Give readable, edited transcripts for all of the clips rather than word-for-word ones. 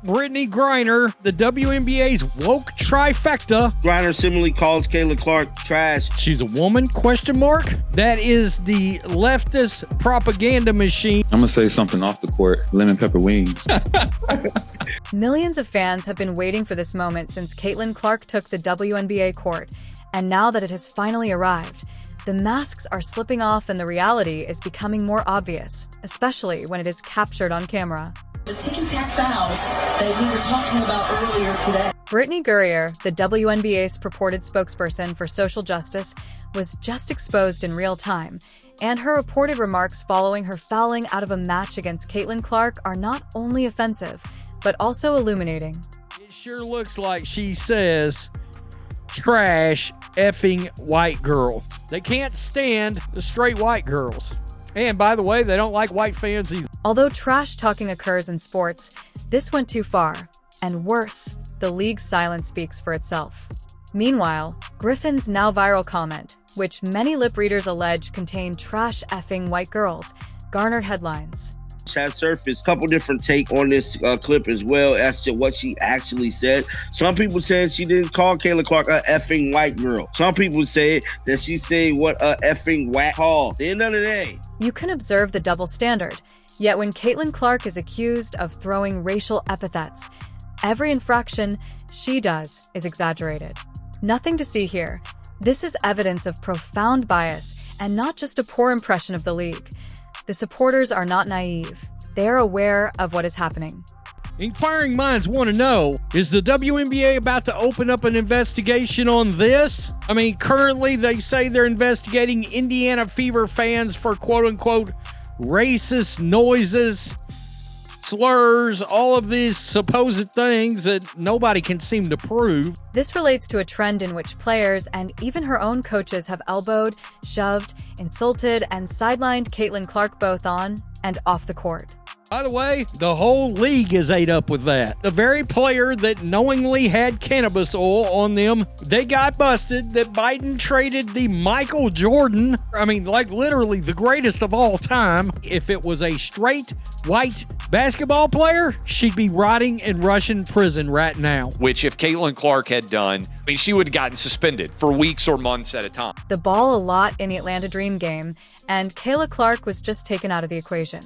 Brittney Griner, the WNBA's woke trifecta. Griner similarly calls Kayla Clark trash. She's a woman, question mark? That is the leftist propaganda machine. I'm going to say something off the court. Lemon pepper wings. Millions of fans have been waiting for this moment since Caitlin Clark took the WNBA court. And now that it has finally arrived, the masks are slipping off and the reality is becoming more obvious, especially when it is captured on camera. The ticky-tack fouls that we were talking about earlier today. Brittney Griner, the WNBA's purported spokesperson for social justice, was just exposed in real time, and her reported remarks following her fouling out of a match against Caitlin Clark are not only offensive, but also illuminating. It sure looks like she says, trash effing white girl. They can't stand the straight white girls. And by the way, they don't like white fans either. Although trash talking occurs in sports, this went too far. And worse, the league's silence speaks for itself. Meanwhile, Griffin's now viral comment, which many lip readers allege contained trash effing white girls, garnered headlines. Has surfaced a couple different take on this clip as well as to what she actually said. Some people said she didn't call Kayla Clark a effing white girl. Some people say that she said what a effing whack call. At the end of the day, you can observe the double standard. Yet when Caitlin Clark is accused of throwing racial epithets, every infraction she does is exaggerated. Nothing to see here. This is evidence of profound bias and not just a poor impression of the league. The supporters are not naive. They are aware of what is happening. Inquiring minds want to know, is the WNBA about to open up an investigation on this? I mean, currently they say they're investigating Indiana Fever fans for quote-unquote racist noises, slurs, all of these supposed things that nobody can seem to prove. This relates to a trend in which players and even her own coaches have elbowed, shoved, insulted, and sidelined Caitlin Clark both on and off the court. By the way, the whole league is ate up with that. The very player that knowingly had cannabis oil on them, they got busted. That Biden traded the Michael Jordan, I mean, like literally the greatest of all time. If it was a straight white basketball player, she'd be rotting in Russian prison right now. Which if Caitlin Clark had done, I mean, she would have gotten suspended for weeks or months at a time. The ball a lot in the Atlanta Dream game, and Kayla Clark was just taken out of the equation.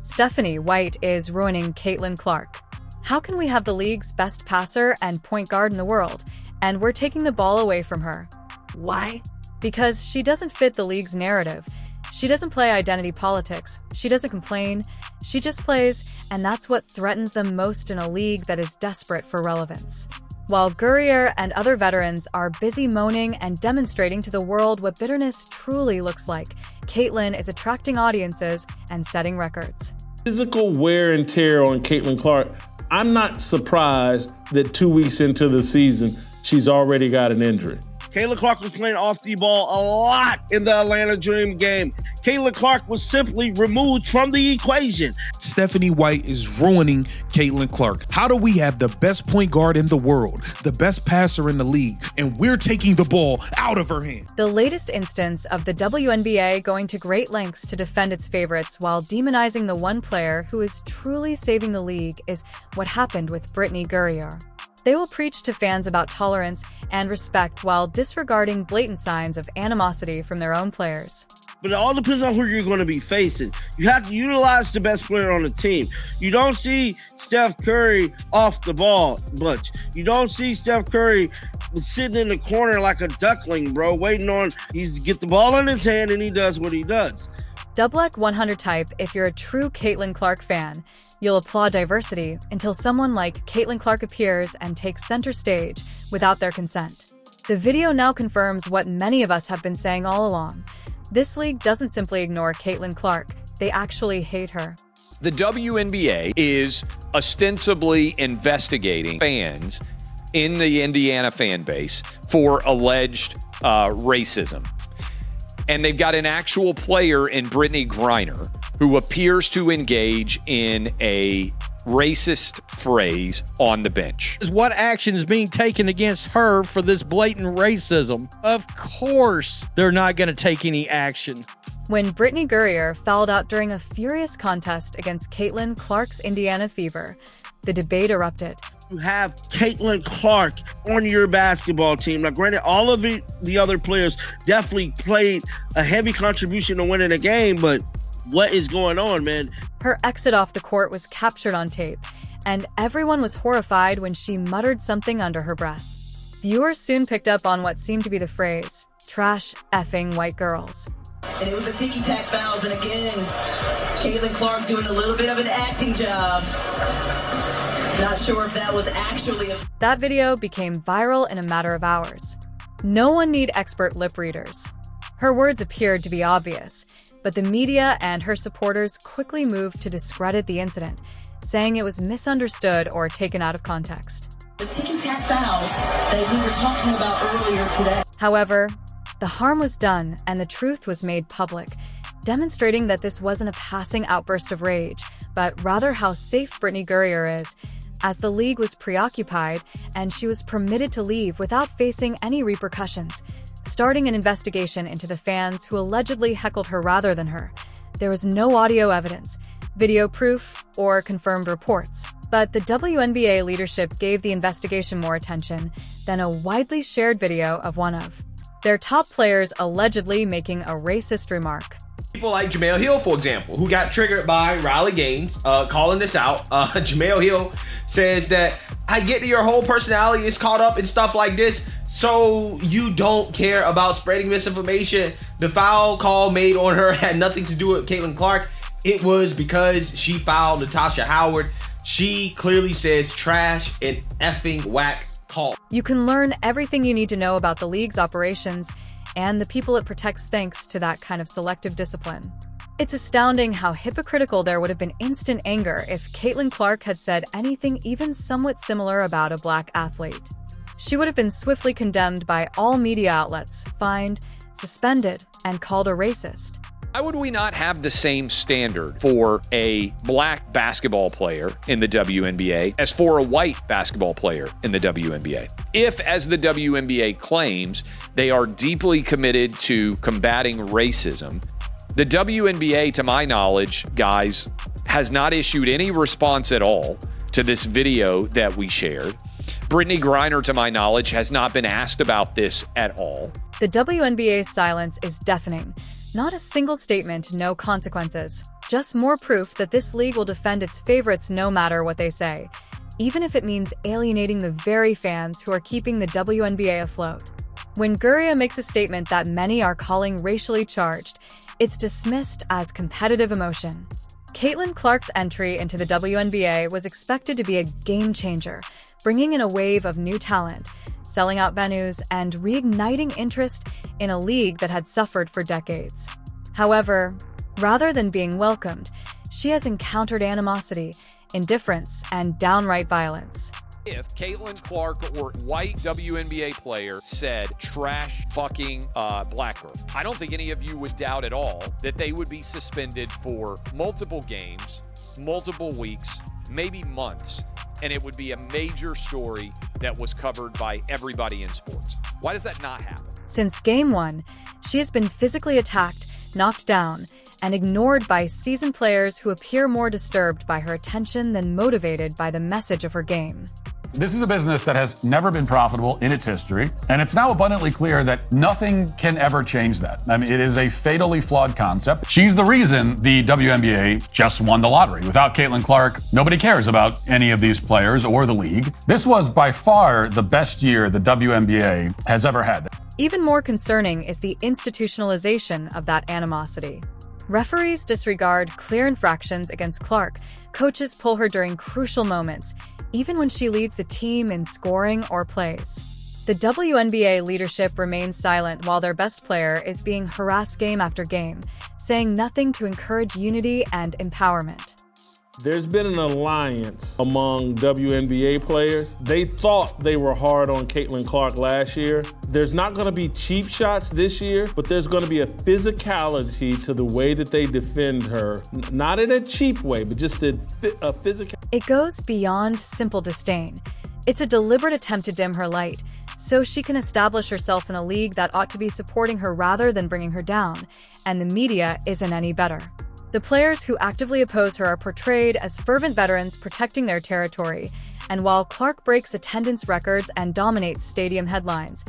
Stephanie White is ruining Caitlin Clark. How can we have the league's best passer and point guard in the world, and we're taking the ball away from her? Why? Because she doesn't fit the league's narrative. She doesn't play identity politics. She doesn't complain. She just plays, and that's what threatens them most in a league that is desperate for relevance. While Griner and other veterans are busy moaning and demonstrating to the world what bitterness truly looks like, Caitlin is attracting audiences and setting records. Physical wear and tear on Caitlin Clark. I'm not surprised that 2 weeks into the season, she's already got an injury. Kayla Clark was playing off the ball a lot in the Atlanta Dream game. Kayla Clark was simply removed from the equation. Stephanie White is ruining Caitlin Clark. How do we have the best point guard in the world, the best passer in the league, and we're taking the ball out of her hand? The latest instance of the WNBA going to great lengths to defend its favorites while demonizing the one player who is truly saving the league is what happened with Brittney Griner. They will preach to fans about tolerance and respect while disregarding blatant signs of animosity from their own players. But it all depends on who you're going to be facing. You have to utilize the best player on the team. You don't see Steph Curry off the ball much. You don't see Steph Curry sitting in the corner like a duckling, bro, waiting on he's get the ball in his hand and he does what he does. Double 100 type, if you're a true Caitlin Clark fan, you'll applaud diversity until someone like Caitlin Clark appears and takes center stage without their consent. The video now confirms what many of us have been saying all along. This league doesn't simply ignore Caitlin Clark, they actually hate her. The WNBA is ostensibly investigating fans in the Indiana fan base for alleged racism. And they've got an actual player in Brittney Griner who appears to engage in a racist phrase on the bench. What action is being taken against her for this blatant racism? Of course, they're not going to take any action. When Brittney Griner fouled out during a furious contest against Caitlin Clark's Indiana Fever, the debate erupted. You have Caitlin Clark on your basketball team. Now, granted, all of the other players definitely played a heavy contribution to winning the game, but what is going on, man? Her exit off the court was captured on tape, and everyone was horrified when she muttered something under her breath. Viewers soon picked up on what seemed to be the phrase, "trash effing white girls." And it was the ticky-tack fouls, and again, Caitlin Clark doing a little bit of an acting job. Not sure if that was actually That video became viral in a matter of hours. No one need expert lip readers. Her words appeared to be obvious, but the media and her supporters quickly moved to discredit the incident, saying it was misunderstood or taken out of context. the ticky-tack fouls that we were talking about earlier today. However, the harm was done and the truth was made public, demonstrating that this wasn't a passing outburst of rage, but rather how safe Brittney Griner is, as the league was preoccupied and she was permitted to leave without facing any repercussions, starting an investigation into the fans who allegedly heckled her rather than her. There was no audio evidence, video proof, or confirmed reports, but the WNBA leadership gave the investigation more attention than a widely shared video of one of their top players allegedly making a racist remark. People like Jamel Hill, for example, who got triggered by Riley Gaines calling this out. Jamel Hill says that, I get that your whole personality is caught up in stuff like this, so you don't care about spreading misinformation. The foul call made on her had nothing to do with Caitlin Clark. It was because she fouled Natasha Howard. She clearly says trash and effing whack call. You can learn everything you need to know about the league's operations and the people it protects thanks to that kind of selective discipline. It's astounding how hypocritical there would have been instant anger if Caitlin Clark had said anything even somewhat similar about a black athlete. She would have been swiftly condemned by all media outlets, fined, suspended, and called a racist. Why would we not have the same standard for a black basketball player in the WNBA as for a white basketball player in the WNBA? If, as the WNBA claims, they are deeply committed to combating racism, the WNBA, to my knowledge, guys, has not issued any response at all to this video that we shared. Brittney Griner, to my knowledge, has not been asked about this at all. The WNBA's silence is deafening. Not a single statement, no consequences. Just more proof that this league will defend its favorites no matter what they say, even if it means alienating the very fans who are keeping the WNBA afloat. When Griner makes a statement that many are calling racially charged, it's dismissed as competitive emotion. Caitlin Clark's entry into the WNBA was expected to be a game changer, bringing in a wave of new talent, selling out venues, and reigniting interest in a league that had suffered for decades. However, rather than being welcomed, she has encountered animosity, indifference, and downright violence. If Caitlin Clark or white WNBA player said trash fucking black girl, I don't think any of you would doubt at all that they would be suspended for multiple games, multiple weeks, maybe months, and it would be a major story that was covered by everybody in sports. Why does that not happen? Since Game 1, she has been physically attacked, knocked down, and ignored by seasoned players who appear more disturbed by her attention than motivated by the message of her game. This is a business that has never been profitable in its history, and it's now abundantly clear that nothing can ever change that. I mean, it is a fatally flawed concept. She's the reason the WNBA just won the lottery. Without Caitlin Clark, nobody cares about any of these players or the league. This was by far the best year the WNBA has ever had. Even more concerning is the institutionalization of that animosity. Referees disregard clear infractions against Clark. Coaches pull her during crucial moments, even when she leads the team in scoring or plays. The WNBA leadership remains silent while their best player is being harassed game after game, saying nothing to encourage unity and empowerment. There's been an alliance among WNBA players. They thought they were hard on Caitlin Clark last year. There's not going to be cheap shots this year, but there's going to be a physicality to the way that they defend her. Not in a cheap way, but just a physical. It goes beyond simple disdain. It's a deliberate attempt to dim her light, so she can establish herself in a league that ought to be supporting her rather than bringing her down, and the media isn't any better. The players who actively oppose her are portrayed as fervent veterans protecting their territory, and while Clark breaks attendance records and dominates stadium headlines,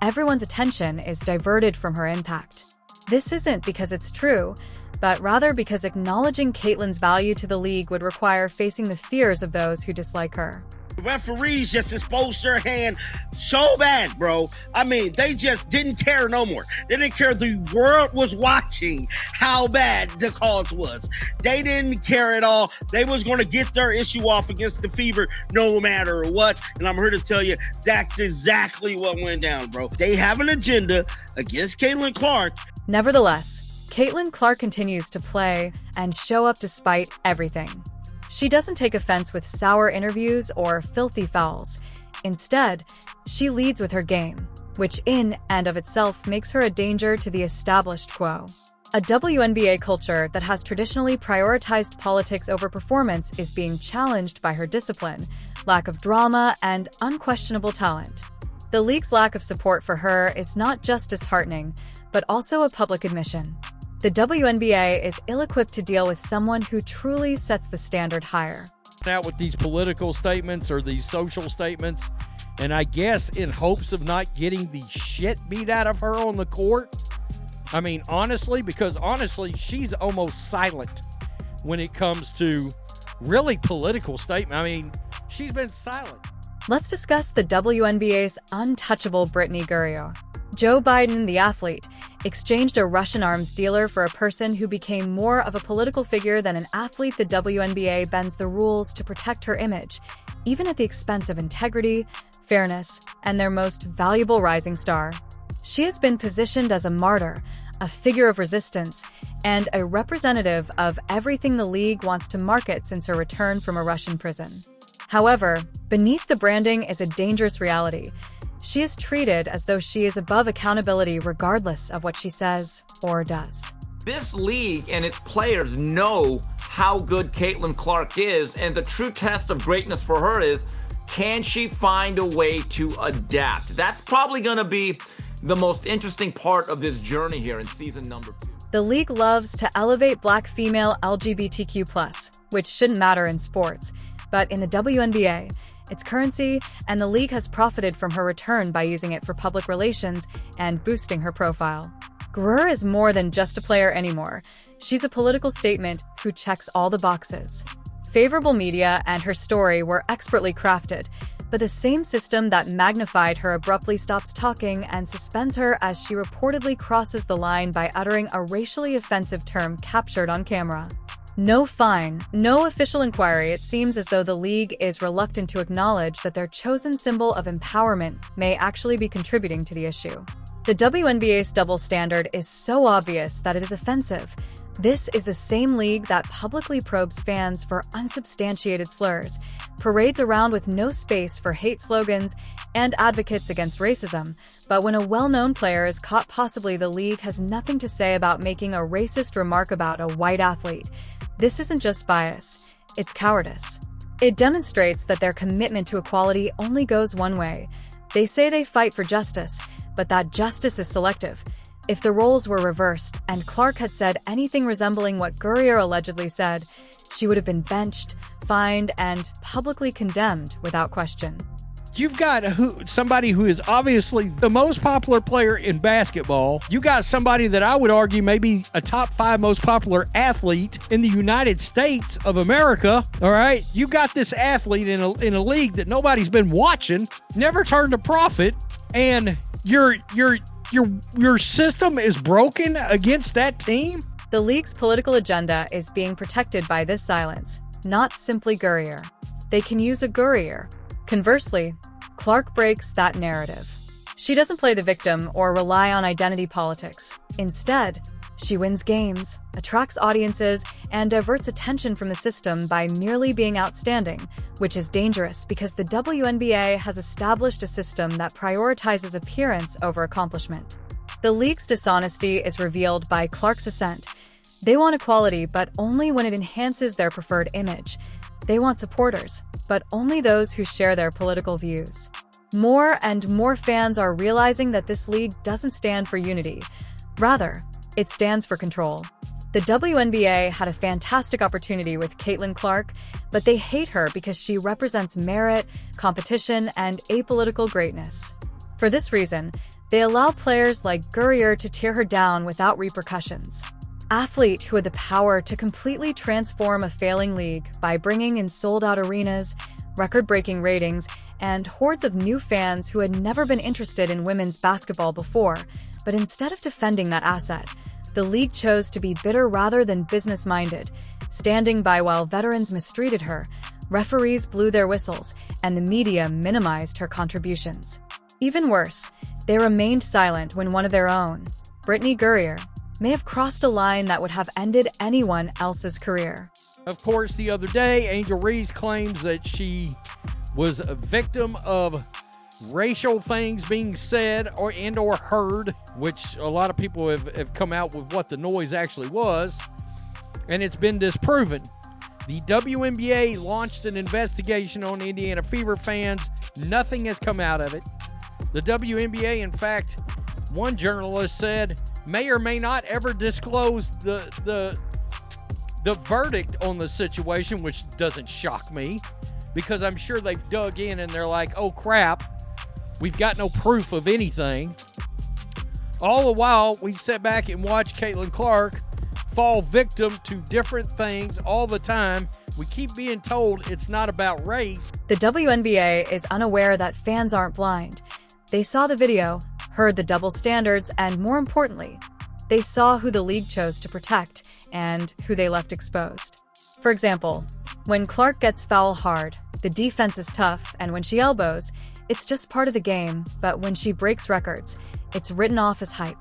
everyone's attention is diverted from her impact. This isn't because it's true, but rather because acknowledging Caitlyn's value to the league would require facing the fears of those who dislike her. The referees just exposed their hand so bad, bro. I mean, they just didn't care no more. They didn't care. The world was watching how bad the cause was. They didn't care at all. They was going to get their issue off against the Fever no matter what. And I'm here to tell you, that's exactly what went down, bro. They have an agenda against Caitlin Clark. Nevertheless, Caitlin Clark continues to play and show up despite everything. She doesn't take offense with sour interviews or filthy fouls. Instead, she leads with her game, which in and of itself makes her a danger to the established quo. A WNBA culture that has traditionally prioritized politics over performance is being challenged by her discipline, lack of drama, and unquestionable talent. The league's lack of support for her is not just disheartening, but also a public admission. The WNBA is ill-equipped to deal with someone who truly sets the standard higher. Out with these political statements or these social statements, and I guess in hopes of not getting the shit beat out of her on the court. I mean, honestly, because honestly, she's almost silent when it comes to really political statement. I mean, she's been silent. Let's discuss the WNBA's untouchable Brittney Griner. Joe Biden, the athlete, exchanged a Russian arms dealer for a person who became more of a political figure than an athlete. The WNBA bends the rules to protect her image, even at the expense of integrity, fairness, and their most valuable rising star. She has been positioned as a martyr, a figure of resistance, and a representative of everything the league wants to market since her return from a Russian prison. However, beneath the branding is a dangerous reality. She is treated as though she is above accountability regardless of what she says or does. This league and its players know how good Caitlin Clark is, and the true test of greatness for her is, can she find a way to adapt? That's probably going to be the most interesting part of this journey here in season number 2. The league loves to elevate Black female LGBTQ+, which shouldn't matter in sports, but in the WNBA, it's currency, and the league has profited from her return by using it for public relations and boosting her profile. Griner is more than just a player anymore. She's a political statement who checks all the boxes. Favorable media and her story were expertly crafted, but the same system that magnified her abruptly stops talking and suspends her as she reportedly crosses the line by uttering a racially offensive term captured on camera. No fine, no official inquiry. It seems as though the league is reluctant to acknowledge that their chosen symbol of empowerment may actually be contributing to the issue. The WNBA's double standard is so obvious that it is offensive. This is the same league that publicly probes fans for unsubstantiated slurs, parades around with no space for hate slogans, and advocates against racism. But when a well-known player is caught, possibly the league has nothing to say about making a racist remark about a white athlete. This isn't just bias, it's cowardice. It demonstrates that their commitment to equality only goes one way. They say they fight for justice, but that justice is selective. If the roles were reversed and Clark had said anything resembling what Griner allegedly said, she would have been benched, fined, and publicly condemned without question. You've got somebody who is obviously the most popular player in basketball. You got somebody that I would argue may be a top 5 most popular athlete in the United States of America. All right, you got this athlete in a league that nobody's been watching, never turned a profit, and your system is broken against that team. The league's political agenda is being protected by this silence, not simply Griner. They can use a Griner. Conversely, Clark breaks that narrative. She doesn't play the victim or rely on identity politics. Instead, she wins games, attracts audiences, and diverts attention from the system by merely being outstanding, which is dangerous because the WNBA has established a system that prioritizes appearance over accomplishment. The league's dishonesty is revealed by Clark's ascent. They want equality, but only when it enhances their preferred image. They want supporters, but only those who share their political views. More and more fans are realizing that this league doesn't stand for unity. Rather, it stands for control. The WNBA had a fantastic opportunity with Caitlin Clark, but they hate her because she represents merit, competition, and apolitical greatness. For this reason, they allow players like Griner to tear her down without repercussions. Athlete who had the power to completely transform a failing league by bringing in sold-out arenas, record-breaking ratings, and hordes of new fans who had never been interested in women's basketball before, but instead of defending that asset, the league chose to be bitter rather than business-minded, standing by while veterans mistreated her, referees blew their whistles, and the media minimized her contributions. Even worse, they remained silent when one of their own, Brittney Griner, may have crossed a line that would have ended anyone else's career. Of course, the other day, Angel Reese claims that she was a victim of racial things being said or heard, which a lot of people have come out with what the noise actually was, and it's been disproven. The WNBA launched an investigation on Indiana Fever fans. Nothing has come out of it. The WNBA, in fact, one journalist said, may or may not ever disclose the verdict on the situation, which doesn't shock me, because I'm sure they've dug in and they're like, oh crap, we've got no proof of anything. All the while, we sit back and watch Caitlin Clark fall victim to different things all the time. We keep being told it's not about race. The WNBA is unaware that fans aren't blind. They saw the video, heard the double standards, and more importantly, they saw who the league chose to protect and who they left exposed. For example, when Clark gets foul hard, the defense is tough, and when she elbows, it's just part of the game, but when she breaks records, it's written off as hype.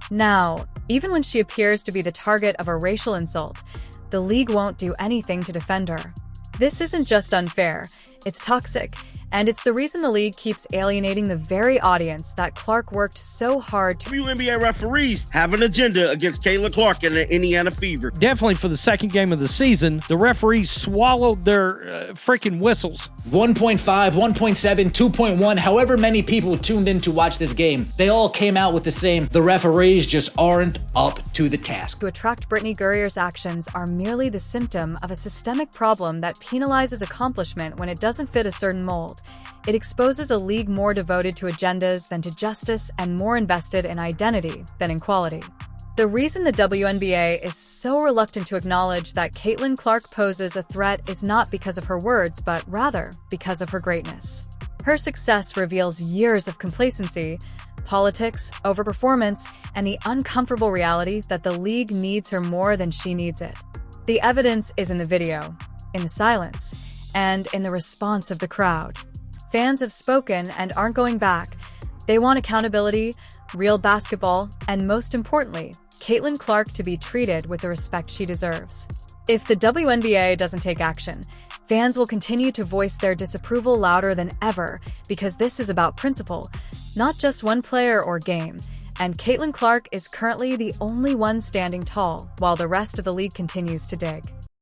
Now, even when she appears to be the target of a racial insult, the league won't do anything to defend her. This isn't just unfair, it's toxic, and it's the reason the league keeps alienating the very audience that Clark worked so hard to. WNBA referees have an agenda against Caitlin Clark and the Indiana Fever. Definitely for the second game of the season, the referees swallowed their freaking whistles. 1.5, 1.7, 2.1, however many people tuned in to watch this game, they all came out with the same, the referees just aren't up to the task. To attract Brittney Griner's actions are merely the symptom of a systemic problem that penalizes accomplishment when it doesn't fit a certain mold. It exposes a league more devoted to agendas than to justice and more invested in identity than in quality. The reason the WNBA is so reluctant to acknowledge that Caitlin Clark poses a threat is not because of her words, but rather because of her greatness. Her success reveals years of complacency, politics, overperformance, and the uncomfortable reality that the league needs her more than she needs it. The evidence is in the video, in the silence, and in the response of the crowd. Fans have spoken and aren't going back. They want accountability, real basketball, and most importantly, Caitlin Clark to be treated with the respect she deserves. If the WNBA doesn't take action, fans will continue to voice their disapproval louder than ever because this is about principle, not just one player or game, and Caitlin Clark is currently the only one standing tall while the rest of the league continues to dig.